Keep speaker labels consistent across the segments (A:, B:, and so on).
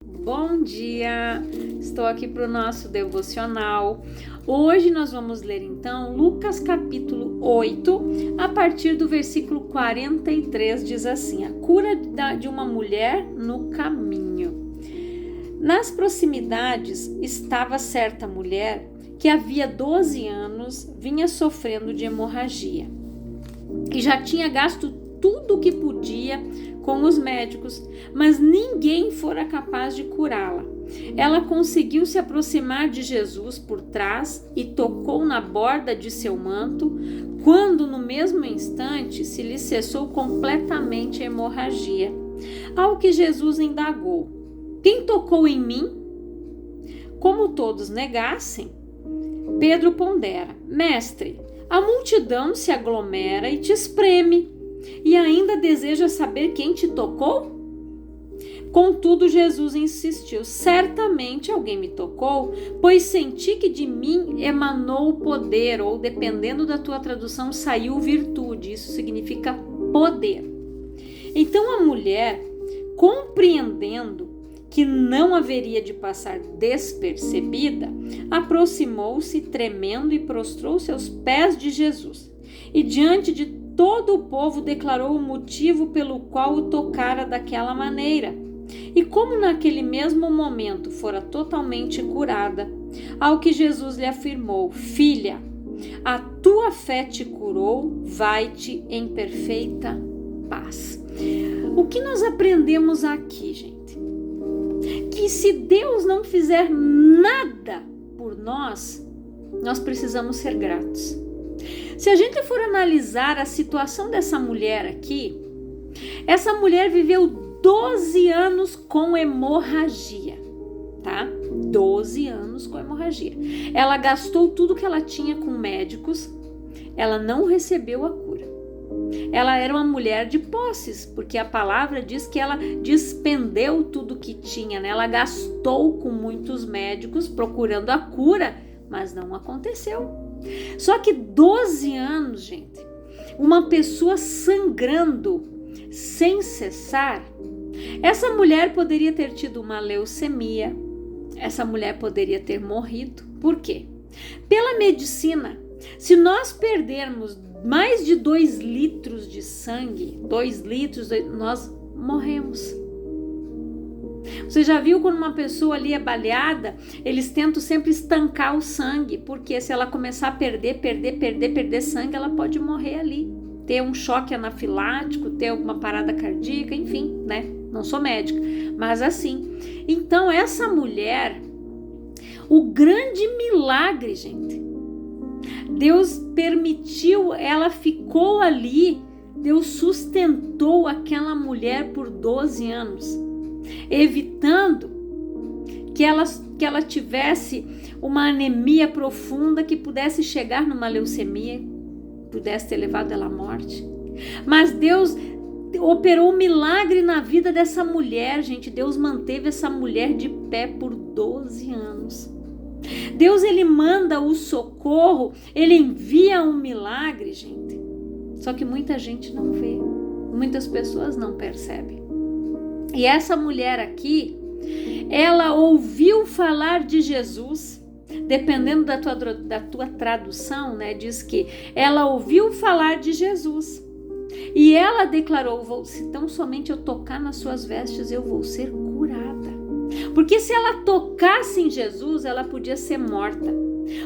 A: Bom dia! Estou aqui para o nosso devocional. Hoje nós vamos ler então Lucas capítulo 8, a partir do versículo 43, diz assim: a cura de uma mulher no caminho. Nas proximidades estava certa mulher que havia 12 anos vinha sofrendo de hemorragia e já tinha gasto tudo o que podia com os médicos, mas ninguém fora capaz de curá-la. Ela conseguiu se aproximar de Jesus por trás e tocou na borda de seu manto, quando no mesmo instante se lhe cessou completamente a hemorragia. Ao que Jesus indagou: quem tocou em mim? Como todos negassem, Pedro pondera: mestre, a multidão se aglomera e te espreme, e ainda deseja saber quem te tocou? Contudo, Jesus insistiu: certamente alguém me tocou, pois senti que de mim emanou o poder, ou dependendo da tua tradução, saiu virtude. Isso significa poder. Então a mulher, compreendendo que não haveria de passar despercebida, aproximou-se tremendo e prostrou-se aos pés de Jesus. E diante de todo o povo declarou o motivo pelo qual o tocara daquela maneira. E como naquele mesmo momento fora totalmente curada, ao que Jesus lhe afirmou: filha, a tua fé te curou, vai-te em perfeita paz. O que nós aprendemos aqui, gente? Que se Deus não fizer nada por nós, nós precisamos ser gratos. Se a gente for analisar a situação dessa mulher aqui, essa mulher viveu 12 anos com hemorragia, tá? 12 anos com hemorragia. Ela gastou tudo que ela tinha com médicos, ela não recebeu a cura. Ela era uma mulher de posses, porque a palavra diz que ela despendeu tudo que tinha, né? Ela gastou com muitos médicos procurando a cura, mas não aconteceu. Só que 12 anos, gente, uma pessoa sangrando sem cessar. Essa mulher poderia ter tido uma leucemia, essa mulher poderia ter morrido. Por quê? Pela medicina, se nós perdermos mais de 2 litros de sangue, 2 litros, nós morremos. Você já viu quando uma pessoa ali é baleada, eles tentam sempre estancar o sangue, porque se ela começar a perder sangue, ela pode morrer ali, ter um choque anafilático, ter alguma parada cardíaca, enfim, né? Não sou médica, mas assim. Então essa mulher, o grande milagre, gente, Deus permitiu, ela ficou ali, Deus sustentou aquela mulher por 12 anos, evitando que ela tivesse uma anemia profunda que pudesse chegar numa leucemia, pudesse ter levado ela à morte. Mas Deus operou um milagre na vida dessa mulher, gente. Deus manteve essa mulher de pé por 12 anos. Deus, ele manda o socorro, ele envia um milagre, gente. Só que muita gente não vê, muitas pessoas não percebem. E essa mulher aqui, ela ouviu falar de Jesus, dependendo da tua tradução, né? Diz que ela ouviu falar de Jesus e ela declarou: se tão somente eu tocar nas suas vestes, eu vou ser curada. Porque se ela tocasse em Jesus, ela podia ser morta,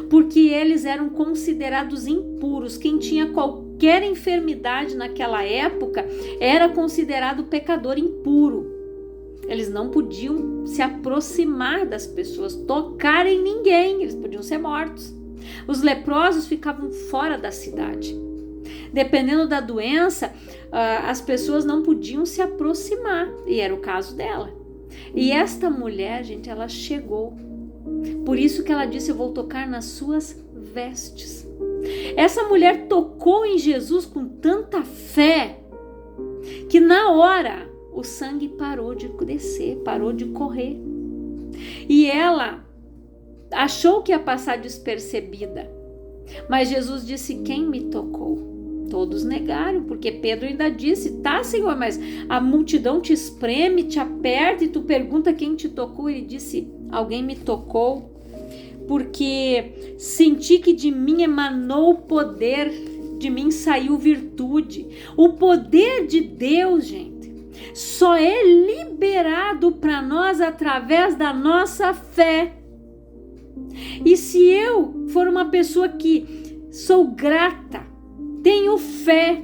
A: porque eles eram considerados impuros. Quem tinha qualquer enfermidade naquela época era considerado pecador impuro. Eles não podiam se aproximar das pessoas, tocar em ninguém, eles podiam ser mortos. Os leprosos ficavam fora da cidade. Dependendo da doença, as pessoas não podiam se aproximar, e era o caso dela. E esta mulher, gente, ela chegou. Por isso que ela disse: eu vou tocar nas suas vestes. Essa mulher tocou em Jesus com tanta fé que na hora o sangue parou de descer, parou de correr. E ela achou que ia passar despercebida. Mas Jesus disse: quem me tocou? Todos negaram, porque Pedro ainda disse: tá, Senhor, mas a multidão te espreme, te aperta e tu pergunta quem te tocou. Ele disse: alguém me tocou, porque senti que de mim emanou poder, de mim saiu virtude. O poder de Deus, gente, só é liberado para nós através da nossa fé. E se eu for uma pessoa que sou grata, tenho fé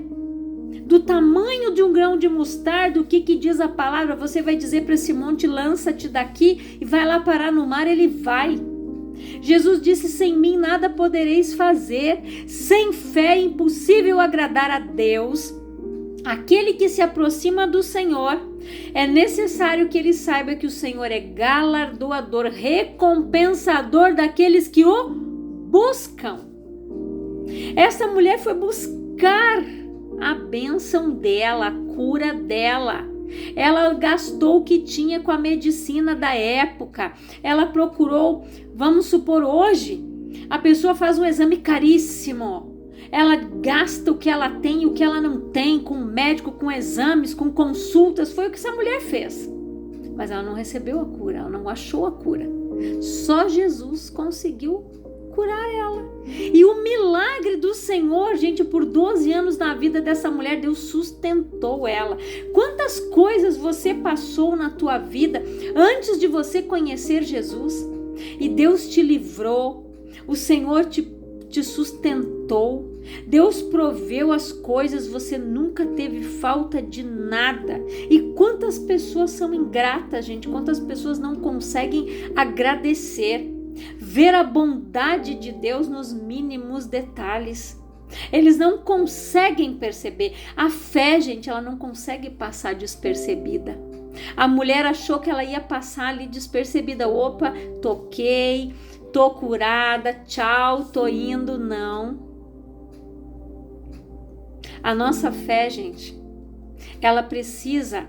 A: do tamanho de um grão de mostarda, o que diz a palavra? Você vai dizer para esse monte: lança-te daqui e vai lá parar no mar, ele vai. Jesus disse: sem mim nada podereis fazer. Sem fé é impossível agradar a Deus. Aquele que se aproxima do Senhor, é necessário que ele saiba que o Senhor é galardoador, recompensador daqueles que o buscam. Essa mulher foi buscar a bênção dela, a cura dela. Ela gastou o que tinha com a medicina da época. Ela procurou, vamos supor, hoje, a pessoa faz um exame caríssimo. Ela gasta o que ela tem e o que ela não tem, com médico, com exames, com consultas. Foi o que essa mulher fez. Mas ela não recebeu a cura, ela não achou a cura. Só Jesus conseguiu curar ela. E o milagre do Senhor, gente, por 12 anos na vida dessa mulher, Deus sustentou ela. Quantas coisas você passou na tua vida antes de você conhecer Jesus? E Deus te livrou, o Senhor te sustentou, Deus proveu as coisas, você nunca teve falta de nada. E quantas pessoas são ingratas, gente, quantas pessoas não conseguem agradecer, ver a bondade de Deus nos mínimos detalhes. Eles não conseguem perceber. A fé, gente, ela não consegue passar despercebida. A mulher achou que ela ia passar ali despercebida. Opa, toquei, tô curada, tchau, tô indo. Não. A nossa fé, gente, ela precisa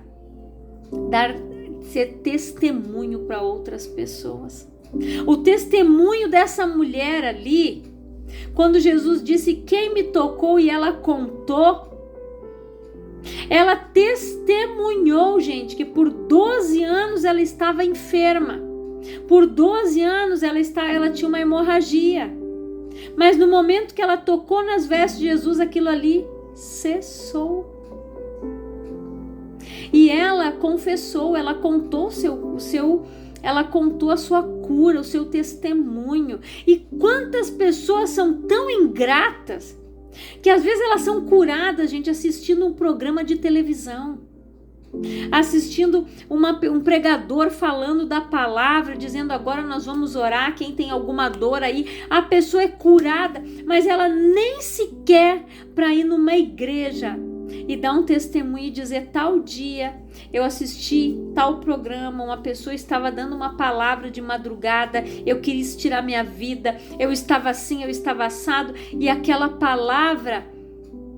A: ser testemunho para outras pessoas. O testemunho dessa mulher ali, quando Jesus disse quem me tocou e ela contou, ela testemunhou, gente, que por 12 anos ela estava enferma. Por 12 anos ela tinha uma hemorragia. Mas no momento que ela tocou nas vestes de Jesus, aquilo ali cessou. E ela confessou, ela contou ela contou a sua cura, o seu testemunho. E quantas pessoas são tão ingratas que às vezes elas são curadas, gente, assistindo um programa de televisão, assistindo um pregador falando da palavra, dizendo agora nós vamos orar, quem tem alguma dor aí, a pessoa é curada, mas ela nem sequer para ir numa igreja e dar um testemunho e dizer tal dia eu assisti tal programa, uma pessoa estava dando uma palavra de madrugada, eu queria tirar minha vida, eu estava assim, eu estava assado, e aquela palavra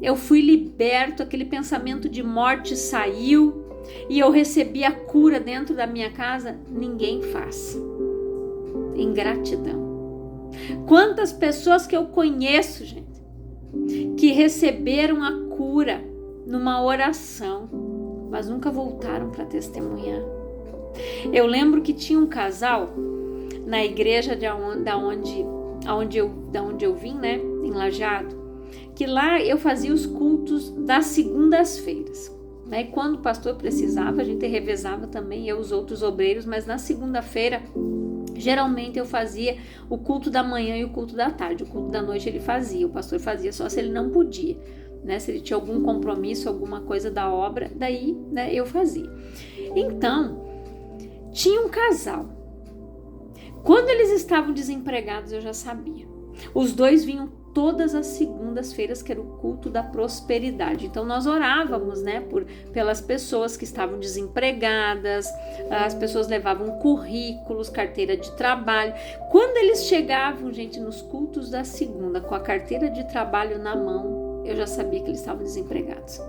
A: eu fui liberto, aquele pensamento de morte saiu e eu recebi a cura dentro da minha casa. Ninguém faz. Ingratidão. Quantas pessoas que eu conheço, gente, que receberam a cura numa oração, mas nunca voltaram para testemunhar. Eu lembro que tinha um casal na igreja da onde eu vim, né, em Lajeado, que lá eu fazia os cultos das segundas-feiras, né? E quando o pastor precisava, a gente revezava também, eu e os outros obreiros, mas na segunda-feira geralmente eu fazia o culto da manhã e o culto da tarde. O culto da noite ele fazia, o pastor fazia só se ele não podia, né? Se ele tinha algum compromisso, alguma coisa da obra, daí, né, eu fazia. Então, tinha um casal. Quando eles estavam desempregados, eu já sabia. Os dois vinham todas as segundas-feiras, que era o culto da prosperidade. Então nós orávamos, né, pelas pessoas que estavam desempregadas, as pessoas levavam currículos, carteira de trabalho. Quando eles chegavam, gente, nos cultos da segunda, com a carteira de trabalho na mão, eu já sabia que eles estavam desempregados.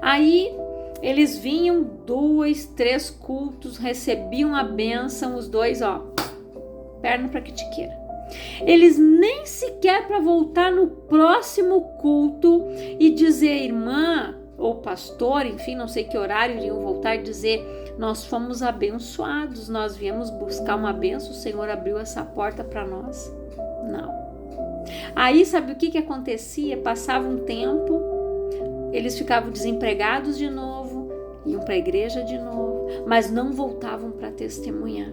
A: Aí eles vinham 2, 3 cultos, recebiam a bênção, os dois, ó, perna pra que te queira. Eles nem sequer para voltar no próximo culto e dizer, irmã ou pastor, enfim, não sei que horário iriam voltar e dizer, nós fomos abençoados, nós viemos buscar uma bênção, o Senhor abriu essa porta para nós. Não. Aí sabe o que acontecia? Passava um tempo, eles ficavam desempregados de novo, iam para a igreja de novo, mas não voltavam para testemunhar.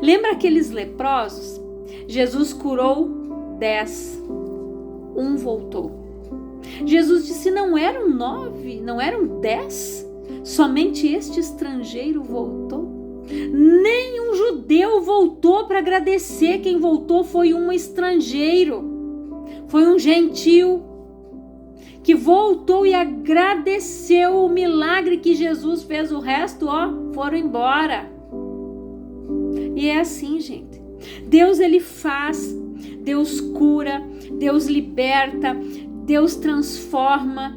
A: Lembra aqueles leprosos? Jesus curou 10, um voltou. Jesus disse, não eram 9, não eram 10, somente este estrangeiro voltou. Nem um judeu voltou para agradecer, quem voltou foi um estrangeiro, foi um gentil, que voltou e agradeceu o milagre que Jesus fez, o resto, foram embora. E é assim, gente, Deus ele faz, Deus cura, Deus liberta, Deus transforma,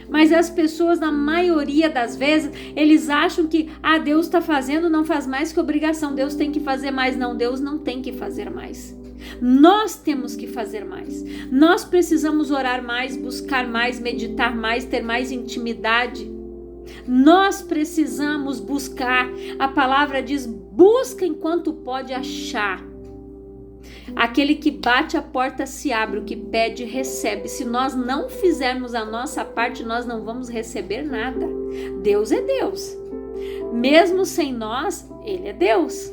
A: mas as pessoas, na maioria das vezes, eles acham que, Deus está fazendo, não faz mais que obrigação, Deus tem que fazer mais. Não, Deus não tem que fazer mais. Nós temos que fazer mais. Nós precisamos orar mais, buscar mais, meditar mais, ter mais intimidade. Nós precisamos buscar. A palavra diz, busca enquanto pode achar. Aquele que bate, a porta se abre, o que pede, recebe. Se nós não fizermos a nossa parte, nós não vamos receber nada. Deus é Deus. Mesmo sem nós, Ele é Deus.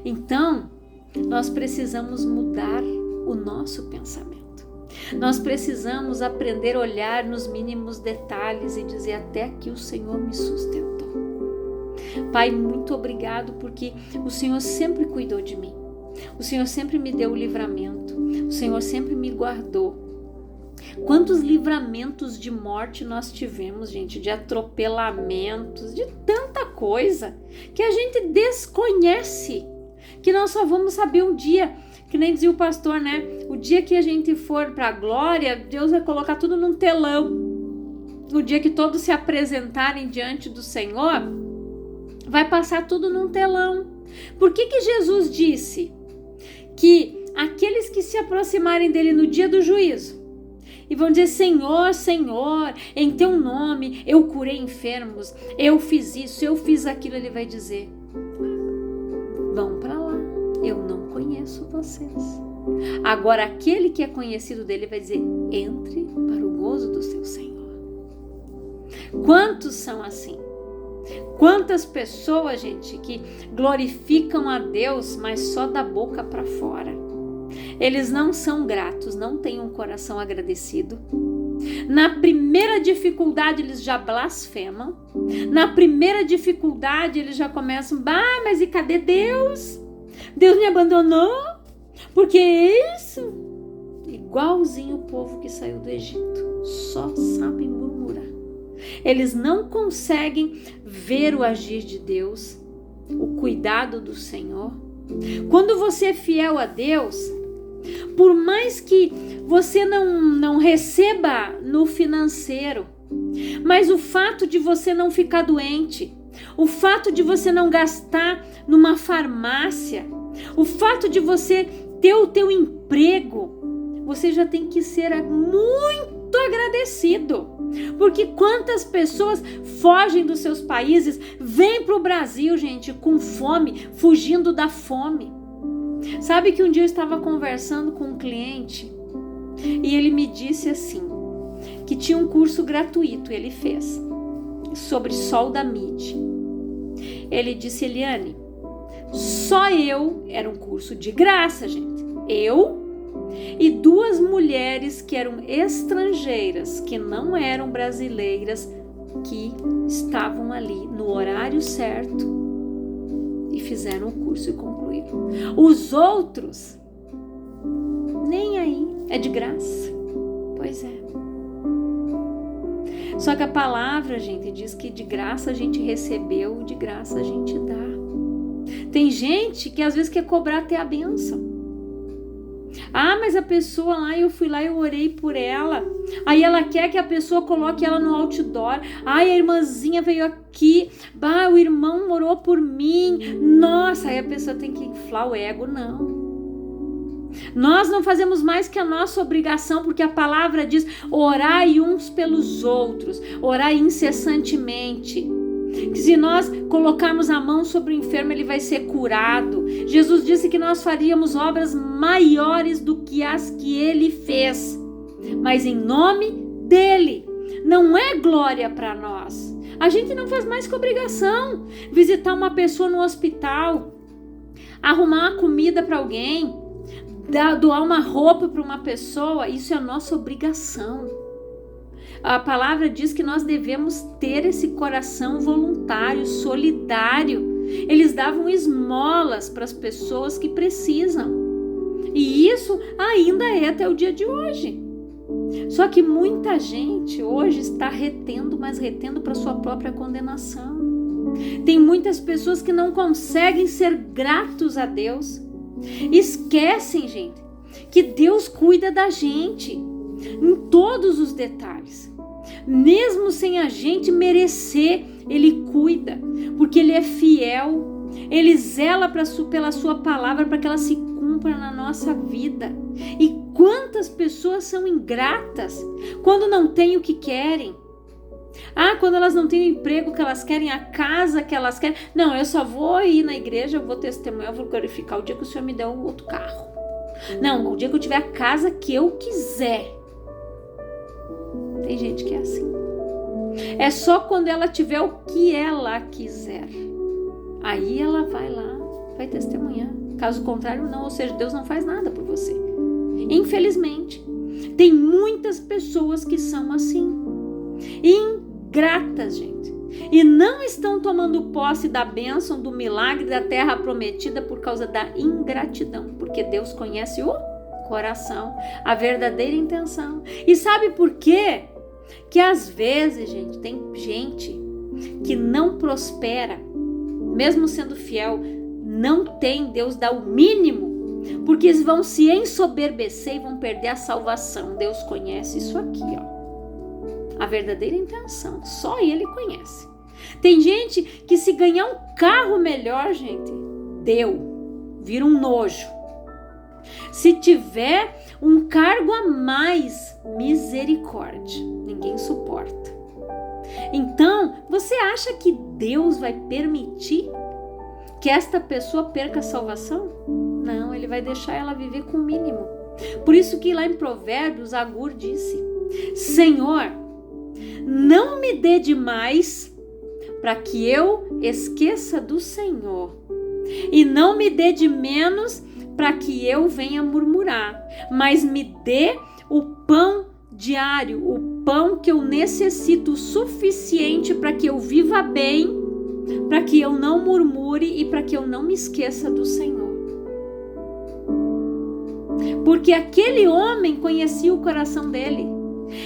A: Então, nós precisamos mudar o nosso pensamento. Nós precisamos aprender a olhar nos mínimos detalhes e dizer, até aqui o Senhor me sustentou. Pai, muito obrigado, porque o Senhor sempre cuidou de mim. O Senhor sempre me deu o livramento, o Senhor sempre me guardou. Quantos livramentos de morte nós tivemos, gente, de atropelamentos, de tanta coisa que a gente desconhece, que nós só vamos saber um dia, que nem dizia o pastor, né? O dia que a gente for para a glória, Deus vai colocar tudo num telão. O dia que todos se apresentarem diante do Senhor, vai passar tudo num telão. Por que Jesus disse que aqueles que se aproximarem dele no dia do juízo e vão dizer, Senhor, Senhor, em teu nome eu curei enfermos, eu fiz isso, eu fiz aquilo, ele vai dizer, vão para lá, eu não conheço vocês. Agora aquele que é conhecido dele vai dizer, entre para o gozo do seu Senhor. Quantos são assim? Quantas pessoas, gente, que glorificam a Deus, mas só da boca para fora. Eles não são gratos, não têm um coração agradecido. Na primeira dificuldade eles já blasfemam. Na primeira dificuldade eles já começam, mas e cadê Deus? Deus me abandonou? Porque isso? Igualzinho o povo que saiu do Egito, só sabem murmurar. Eles não conseguem ver o agir de Deus, o cuidado do Senhor. Quando você é fiel a Deus, por mais que você não receba no financeiro, mas o fato de você não ficar doente, o fato de você não gastar numa farmácia, o fato de você ter o teu emprego, você já tem que ser muito agradecido. Porque quantas pessoas fogem dos seus países, vêm para o Brasil, gente, com fome, fugindo da fome. Sabe que um dia eu estava conversando com um cliente e ele me disse assim, que tinha um curso gratuito, ele fez, sobre Sol da Midi. Ele disse, Eliane, só eu, era um curso de graça, gente, eu e 2 mulheres que eram estrangeiras, que não eram brasileiras, que estavam ali no horário certo e fizeram o curso e concluíram. Os outros, nem aí, é de graça. Pois é. Só que a palavra, gente, diz que de graça a gente recebeu, de graça a gente dá. Tem gente que às vezes quer cobrar até a bênção. Mas a pessoa lá, eu fui lá e eu orei por ela. Aí ela quer que a pessoa coloque ela no outdoor. A irmãzinha veio aqui. O irmão orou por mim. Nossa, aí a pessoa tem que inflar o ego. Não. Nós não fazemos mais que a nossa obrigação, porque a palavra diz: orai uns pelos outros, orai incessantemente. Que se nós colocarmos a mão sobre o enfermo, ele vai ser curado. Jesus disse que nós faríamos obras maiores do que as que ele fez, mas em nome dele. Não é glória para nós. A gente não faz mais que obrigação. Visitar uma pessoa no hospital, arrumar uma comida para alguém, doar uma roupa para uma pessoa, isso é a nossa obrigação. A palavra diz que nós devemos ter esse coração voluntário, solidário. Eles davam esmolas para as pessoas que precisam. E isso ainda é até o dia de hoje. Só que muita gente hoje está retendo, mas retendo para sua própria condenação. Tem muitas pessoas que não conseguem ser gratos a Deus. Esquecem, gente, que Deus cuida da gente em todos os detalhes. Mesmo sem a gente merecer, Ele cuida, porque Ele é fiel. Ele zela pela sua palavra para que ela se cumpra na nossa vida. E quantas pessoas são ingratas quando não têm o que querem? Quando elas não têm o emprego que elas querem, a casa que elas querem. Não, eu só vou ir na igreja, eu vou testemunhar, eu vou glorificar o dia que o Senhor me der um outro carro. Não, o dia que eu tiver a casa que eu quiser. Tem gente que é assim. É só quando ela tiver o que ela quiser. Aí ela vai lá, vai testemunhar. Caso contrário, não. Ou seja, Deus não faz nada por você. Infelizmente, tem muitas pessoas que são assim. Ingratas, gente. E não estão tomando posse da bênção, do milagre da terra prometida por causa da ingratidão. Porque Deus conhece o coração, a verdadeira intenção. E sabe por quê? Que às vezes, gente, tem gente que não prospera, mesmo sendo fiel, não tem, Deus dá o mínimo, porque eles vão se ensoberbecer e vão perder a salvação. Deus conhece isso aqui, ó, a verdadeira intenção, só Ele conhece. Tem gente que se ganhar um carro melhor, gente, vira um nojo. Se tiver um cargo a mais, misericórdia, ninguém suporta. Então, você acha que Deus vai permitir que esta pessoa perca a salvação? Não, Ele vai deixar ela viver com o mínimo. Por isso que lá em Provérbios, Agur disse: Senhor, não me dê demais para que eu esqueça do Senhor, e não me dê de menos para que eu venha murmurar, mas me dê o pão diário, o pão que eu necessito, o suficiente para que eu viva bem, para que eu não murmure e para que eu não me esqueça do Senhor. Porque aquele homem conhecia o coração dele.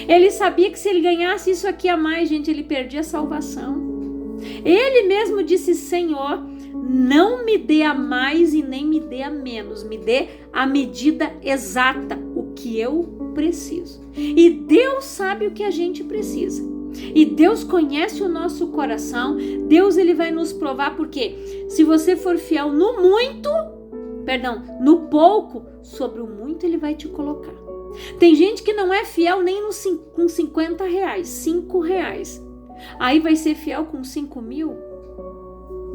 A: Ele sabia que se ele ganhasse isso aqui a mais, gente, ele perdia a salvação. Ele mesmo disse: Senhor, não me dê a mais e nem me dê a menos, me dê a medida exata, o que eu preciso. E Deus sabe o que a gente precisa. E Deus conhece o nosso coração. Deus, Ele vai nos provar, porque se você for fiel no pouco, sobre o muito Ele vai te colocar. Tem gente que não é fiel nem com 50 reais, 5 reais. Aí vai ser fiel com 5 mil?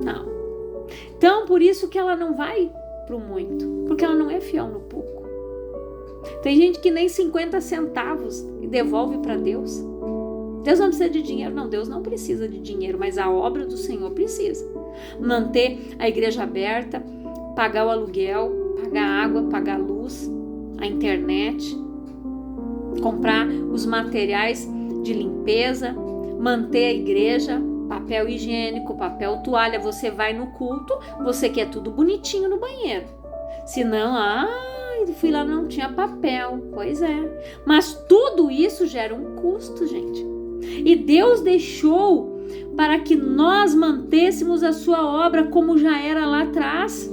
A: Não. Então, por isso que ela não vai pro muito, porque ela não é fiel no pouco. Tem gente que nem 50 centavos devolve para Deus. Deus não precisa de dinheiro. Não, Deus não precisa de dinheiro, mas a obra do Senhor precisa. Manter a igreja aberta, pagar o aluguel, pagar a água, pagar a luz, a internet, comprar os materiais de limpeza, manter a igreja, papel higiênico, papel toalha. Você vai no culto, você quer tudo bonitinho no banheiro. Senão, fui lá, não tinha papel. Pois é. Mas tudo isso gera um custo, gente. E Deus deixou para que nós mantêssemos a sua obra como já era lá atrás.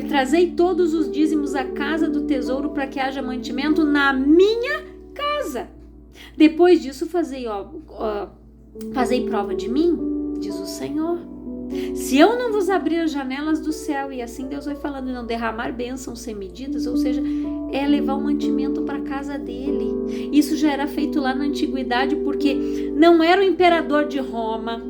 A: Trazei todos os dízimos à casa do tesouro para que haja mantimento na minha casa. Depois disso, fazei prova de mim, diz o Senhor. Se eu não vos abrir as janelas do céu, e assim Deus vai falando, não derramar bênçãos sem medidas, ou seja, é levar o mantimento para a casa dele. Isso já era feito lá na antiguidade, porque não era o imperador de Roma,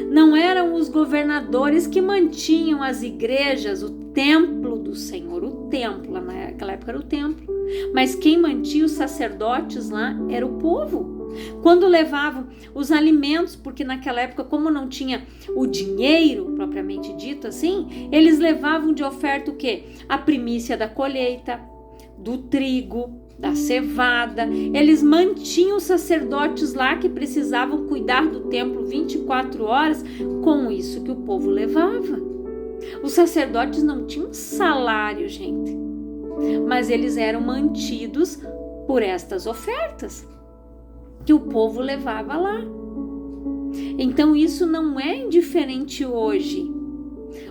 A: não eram os governadores que mantinham as igrejas, o templo do Senhor, o templo, lá naquela época era o templo, mas quem mantinha os sacerdotes lá era o povo. Quando levavam os alimentos, porque naquela época, como não tinha o dinheiro propriamente dito assim, eles levavam de oferta o quê? A primícia da colheita, do trigo, da cevada. Eles mantinham os sacerdotes lá que precisavam cuidar do templo 24 horas com isso que o povo levava. Os sacerdotes não tinham salário, gente, mas eles eram mantidos por estas ofertas que o povo levava lá. Então isso não é indiferente hoje.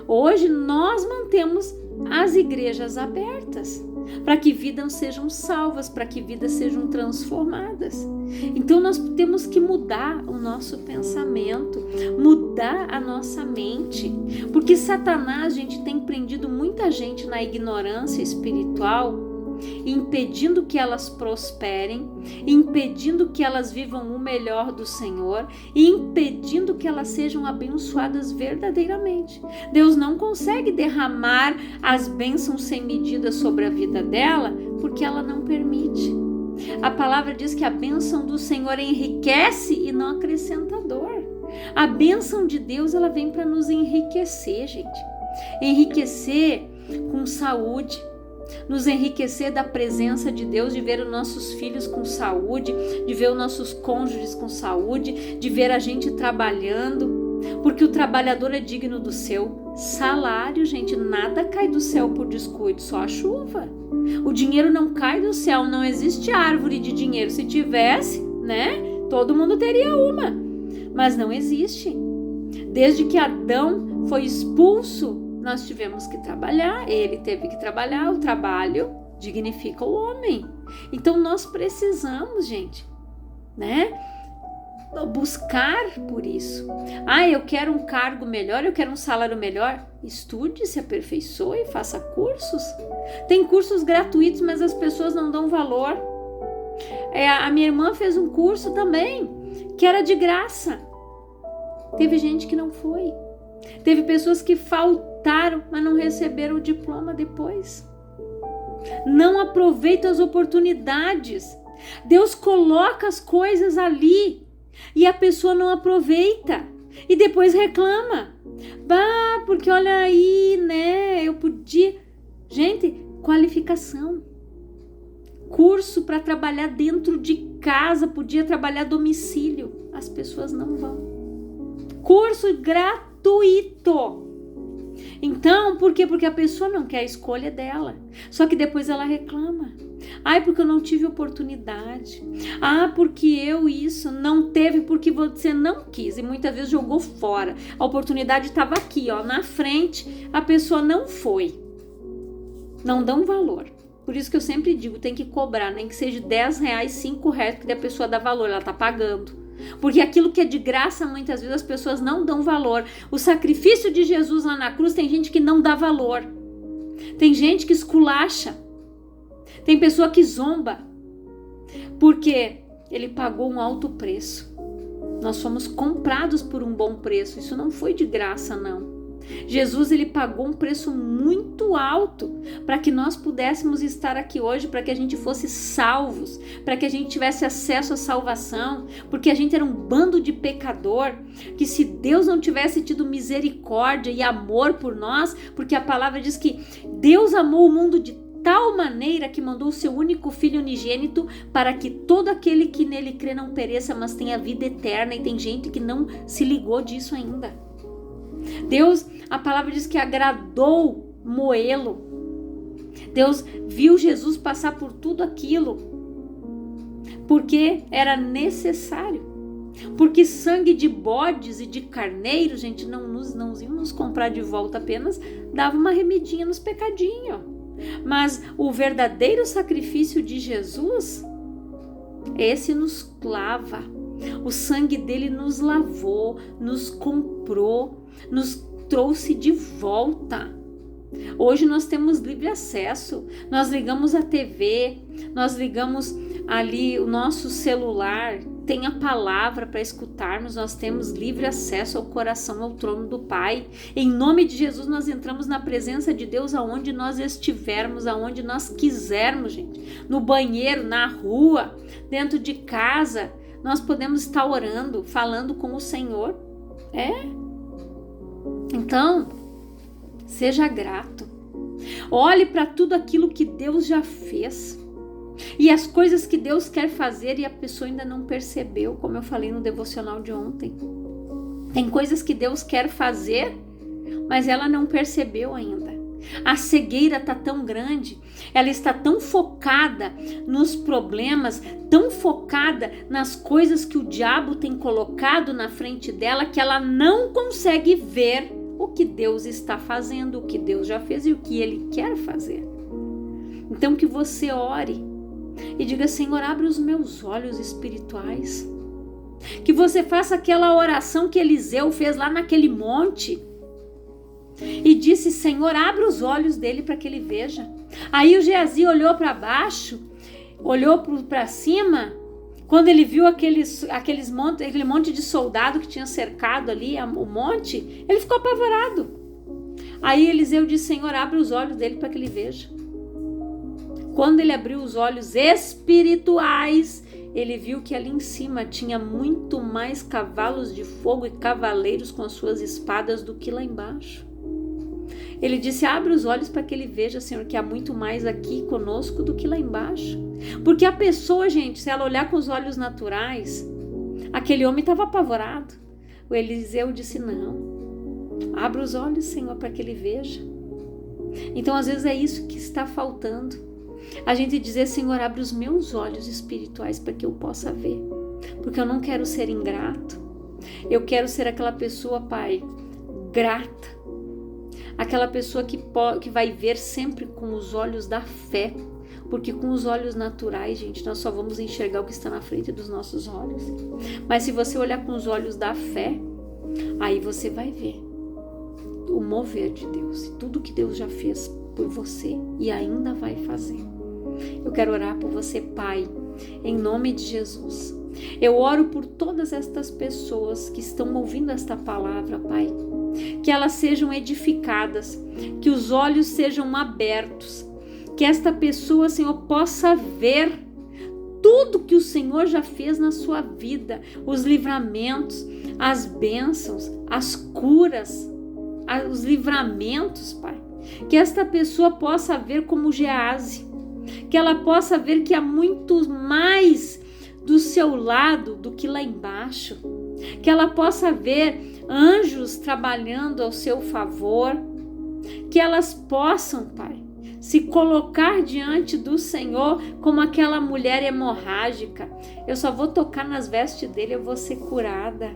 A: Hoje nós mantemos as igrejas abertas para que vidas sejam salvas, para que vidas sejam transformadas. Então nós temos que mudar o nosso pensamento, mudar a nossa mente, porque Satanás, gente, tem prendido muita gente na ignorância espiritual, impedindo que elas prosperem, impedindo que elas vivam o melhor do Senhor e impedindo que elas sejam abençoadas verdadeiramente. Deus não consegue derramar as bênçãos sem medida sobre a vida dela porque ela não permite. A palavra diz que a bênção do Senhor enriquece e não acrescenta dor. A bênção de Deus, ela vem para nos enriquecer, gente. Enriquecer com saúde, nos enriquecer da presença de Deus, de ver os nossos filhos com saúde, de ver os nossos cônjuges com saúde, de ver a gente trabalhando, porque o trabalhador é digno do seu salário, gente. Nada cai do céu por descuido, só a chuva. O dinheiro não cai do céu, não existe árvore de dinheiro. Se tivesse, né, todo mundo teria uma, mas não existe. Desde que Adão foi expulso, nós tivemos que trabalhar, ele teve que trabalhar, o trabalho dignifica o homem. Então nós precisamos, gente, né, buscar por isso. Eu quero um cargo melhor, eu quero um salário melhor. Estude, se aperfeiçoe, faça cursos. Tem cursos gratuitos, mas as pessoas não dão valor. A minha irmã fez um curso também, que era de graça. Teve gente que não foi. Teve pessoas que faltaram, mas não receberam o diploma depois. Não aproveitam as oportunidades. Deus coloca as coisas ali e a pessoa não aproveita e depois reclama. Porque olha aí, né? Eu podia. Gente, qualificação. Curso para trabalhar dentro de casa, podia trabalhar a domicílio. As pessoas não vão. Curso gratuito. Então, por quê? Porque a pessoa não quer a escolha dela. Só que depois ela reclama. Porque eu não tive oportunidade. Porque eu isso não teve porque você não quis. E muitas vezes jogou fora. A oportunidade estava aqui, ó, na frente. A pessoa não foi. Não dão valor. Por isso que eu sempre digo, tem que cobrar, nem que seja R$10, R$5, porque a pessoa dá valor, ela tá pagando. Porque aquilo que é de graça, muitas vezes as pessoas não dão valor. O sacrifício de Jesus lá na cruz, tem gente que não dá valor. Tem gente que esculacha. Tem pessoa que zomba. Porque ele pagou um alto preço. Nós fomos comprados por um bom preço. Isso não foi de graça, não. Jesus, ele pagou um preço muito alto para que nós pudéssemos estar aqui hoje, para que a gente fosse salvos, para que a gente tivesse acesso à salvação, porque a gente era um bando de pecador, que se Deus não tivesse tido misericórdia e amor por nós, porque a palavra diz que Deus amou o mundo de tal maneira que mandou o seu único filho unigênito para que todo aquele que nele crê não pereça, mas tenha vida eterna, e tem gente que não se ligou disso ainda. Deus, a palavra diz que agradou moê-lo. Deus viu Jesus passar por tudo aquilo porque era necessário. Porque sangue de bodes e de carneiro, gente, não iam nos comprar de volta, apenas dava uma remedinha nos pecadinhos. Mas o verdadeiro sacrifício de Jesus, esse nos lava. O sangue dele nos lavou, nos comprou, nos trouxe de volta. Hoje nós temos livre acesso, nós ligamos a TV, nós ligamos ali o nosso celular, tem a palavra para escutarmos, nós temos livre acesso ao coração, ao trono do Pai. Em nome de Jesus nós entramos na presença de Deus aonde nós estivermos, aonde nós quisermos, gente. No banheiro, na rua, dentro de casa, nós podemos estar orando, falando com o Senhor. Então, seja grato. Olhe para tudo aquilo que Deus já fez. E as coisas que Deus quer fazer e a pessoa ainda não percebeu, como eu falei no devocional de ontem. Tem coisas que Deus quer fazer, mas ela não percebeu ainda. A cegueira está tão grande, ela está tão focada nos problemas, tão focada nas coisas que o diabo tem colocado na frente dela, que ela não consegue ver o que Deus está fazendo, o que Deus já fez e o que Ele quer fazer. Então que você ore e diga: Senhor, abre os meus olhos espirituais. Que você faça aquela oração que Eliseu fez lá naquele monte e disse: Senhor, abre os olhos dele para que ele veja. Aí o Geazi olhou para baixo, olhou para cima. Quando ele viu aquele monte de soldado que tinha cercado ali o monte, ele ficou apavorado. Aí Eliseu disse: Senhor, abre os olhos dele para que ele veja. Quando ele abriu os olhos espirituais, ele viu que ali em cima tinha muito mais cavalos de fogo e cavaleiros com as suas espadas do que lá embaixo. Ele disse: abre os olhos para que ele veja, Senhor, que há muito mais aqui conosco do que lá embaixo. Porque a pessoa, gente, se ela olhar com os olhos naturais, aquele homem estava apavorado. O Eliseu disse: não, abre os olhos, Senhor, para que ele veja. Então, às vezes é isso que está faltando. A gente dizer: Senhor, abre os meus olhos espirituais para que eu possa ver. Porque eu não quero ser ingrato. Eu quero ser aquela pessoa, Pai, grata. Aquela pessoa que vai ver sempre com os olhos da fé. Porque com os olhos naturais, gente, nós só vamos enxergar o que está na frente dos nossos olhos. Mas se você olhar com os olhos da fé, aí você vai ver o mover de Deus. E tudo que Deus já fez por você e ainda vai fazer. Eu quero orar por você, Pai, em nome de Jesus. Eu oro por todas estas pessoas que estão ouvindo esta palavra, Pai. Que elas sejam edificadas, que os olhos sejam abertos, que esta pessoa, Senhor, possa ver tudo que o Senhor já fez na sua vida, os livramentos, as bênçãos, as curas, os livramentos, Pai. Que esta pessoa possa ver como Geazi, que ela possa ver que há muito mais do seu lado do que lá embaixo, que ela possa ver anjos trabalhando ao seu favor, que elas possam, Pai, se colocar diante do Senhor como aquela mulher hemorrágica. Eu só vou tocar nas vestes dele, eu vou ser curada.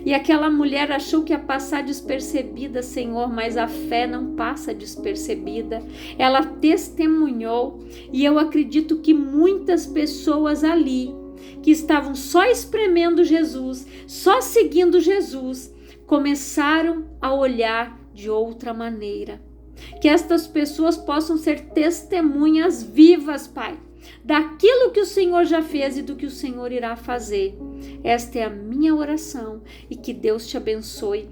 A: E aquela mulher achou que ia passar despercebida, Senhor, mas a fé não passa despercebida. Ela testemunhou, e eu acredito que muitas pessoas ali, que estavam só espremendo Jesus, só seguindo Jesus, começaram a olhar de outra maneira. Que estas pessoas possam ser testemunhas vivas, Pai, daquilo que o Senhor já fez e do que o Senhor irá fazer. Esta é a minha oração e que Deus te abençoe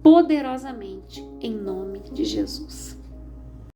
A: poderosamente, em nome de Jesus.